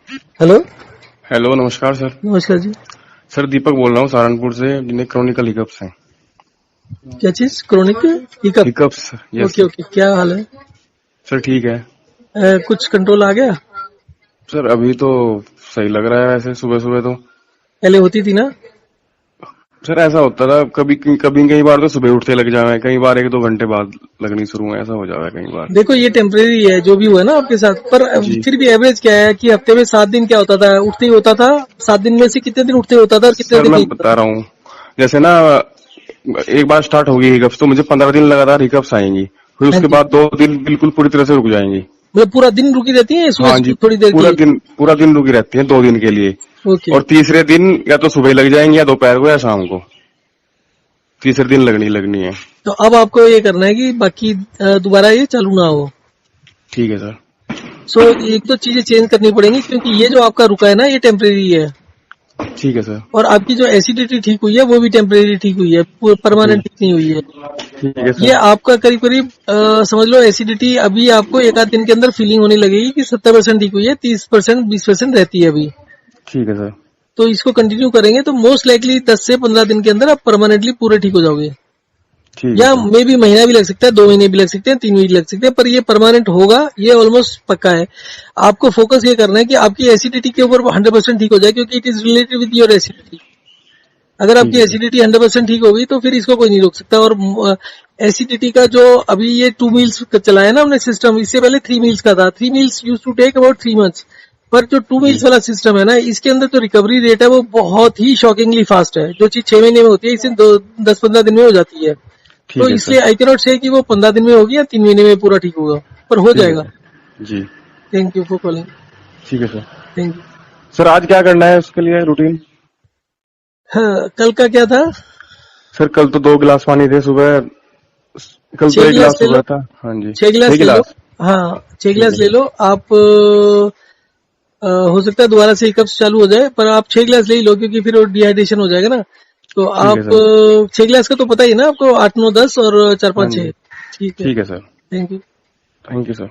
Hello. Hello, नमस्कार sir. नमस्कार जी। Sir दीपक बोल रहा हूँ सहारनपुर से, जिन्हें क्रोनिकल हिकअप्स हैं। क्या चीज? Chronic hiccup? Hiccups, yes okay sir. Okay, क्या हाल है? सर ठीक है। कुछ कंट्रोल आ गया? सर अभी तो सही लग रहा है, वैसे सुबह सुबह तो। पहले होती थी ना? सर ऐसा होता था, कभी कभी कई बार तो सुबह उठते लग जावे, कई बार 1-2 घंटे बाद लगनी शुरू हुआ, ऐसा हो जाता है कई बार। देखो ये टेम्परेरी है जो भी हुआ ना आपके साथ, पर जी फिर भी एवरेज क्या है कि हफ्ते में 7 दिन क्या होता था, उठते ही होता था? 7 दिन में से कितने दिन उठते होता था और कितने सर, दिन मैं नहीं बता होता था? रहा हूँ, जैसे ना एक बार स्टार्ट होगी हिकअप्स तो मुझे 15 दिन लगातार हिकअप्स आएंगी, फिर हाँ उसके जी। बाद 2 दिन बिल्कुल पूरी तरह से रुक जाएंगी। मतलब पूरा दिन रुकी रहती है, सुबह हाँ जी, सुबह थोड़ी देर के लिए? पूरा दिन रुकी रहती है 2 दिन के लिए। ओके। और तीसरे दिन या तो सुबह लग जाएंगी, या दोपहर को, या शाम को। तीसरे दिन लगनी है। तो अब आपको ये करना है कि बाकी दोबारा ये चालू ना हो। ठीक है सर। सो एक तो चीजें चेंज करनी पड़ेंगी, क्योंकि ये जो आपका रुका है ना ये टेम्परेरी है। ठीक है सर। और आपकी जो एसिडिटी ठीक हुई है वो भी टेम्परेरी ठीक हुई है, जी परमानेंट ठीक नहीं हुई है। ठीक है ये सर। आपका करीब करीब समझ लो एसिडिटी अभी आपको 1 आध दिन के अंदर फीलिंग होने लगेगी कि 70% ठीक हुई है, 30% 20% रहती है अभी। ठीक है सर। तो इसको कंटिन्यू करेंगे तो मोस्ट लाइकली 10 से 15 दिन के अंदर आप परमानेंटली पूरे ठीक हो जाओगे। ठीक है या सर। मे भी महीना भी लग सकता है, 2 महीने भी लग सकते हैं, 3 महीने लग सकते हैं, पर ये परमानेंट होगा, ये ऑलमोस्ट पक्का है। आपको फोकस ये करना है कि आपकी एसिडिटी के ऊपर 100% ठीक हो जाए, क्योंकि it is related with your acidity. अगर ठीक आपकी है सर। एसिडिटी 100% ठीक हो गई तो फिर इसको कोई नहीं रोक सकता। और एसिडिटी का जो अभी ये 2 मील्स चला है ना हमने सिस्टम, इससे पहले 3 मील्स का था। 3 meals use to take about 3 months। पर जो 2 जी मील्स वाला सिस्टम है ना, इसके अंदर जो रिकवरी रेट है वो बहुत ही शॉकिंगली फास्ट है। जो चीज 6 महीने में होती है इसे 10-15 दिन में हो जाती है। तो ठीक है इसलिए सर। आई कैनॉट से कि वो 15 दिन में होगी या 3 महीने में पूरा ठीक होगा, पर हो ठीक है जाएगा। सर। जी थैंक यू फॉर कॉलिंग। ठीक है सर। Thank you. सर आज क्या करना है उसके लिए रूटीन? हाँ, कल का क्या था? सर कल तो 2 गिलास पानी थे सुबह। कल तो 6 1 गिलास गिलास ले लो। सुबह था। हाँ जी, 6 6 गिलास ले लो। गिलास। हाँ, 6 ठीक गिलास है ले सर। लो आप। हो सकता है दोबारा से हिकअप्स चालू हो जाए, पर आप 6 गिलास ले ही लो, क्योंकि फिर वो डिहाइड्रेशन हो जाएगा ना। तो ठीक है आप सर। 6 गिलास का तो पता ही है ना आपको, 8 9 10 और 4 हाँ 5 जी, 6। ठीक है। ठीक है sir. Thank you. Thank you sir.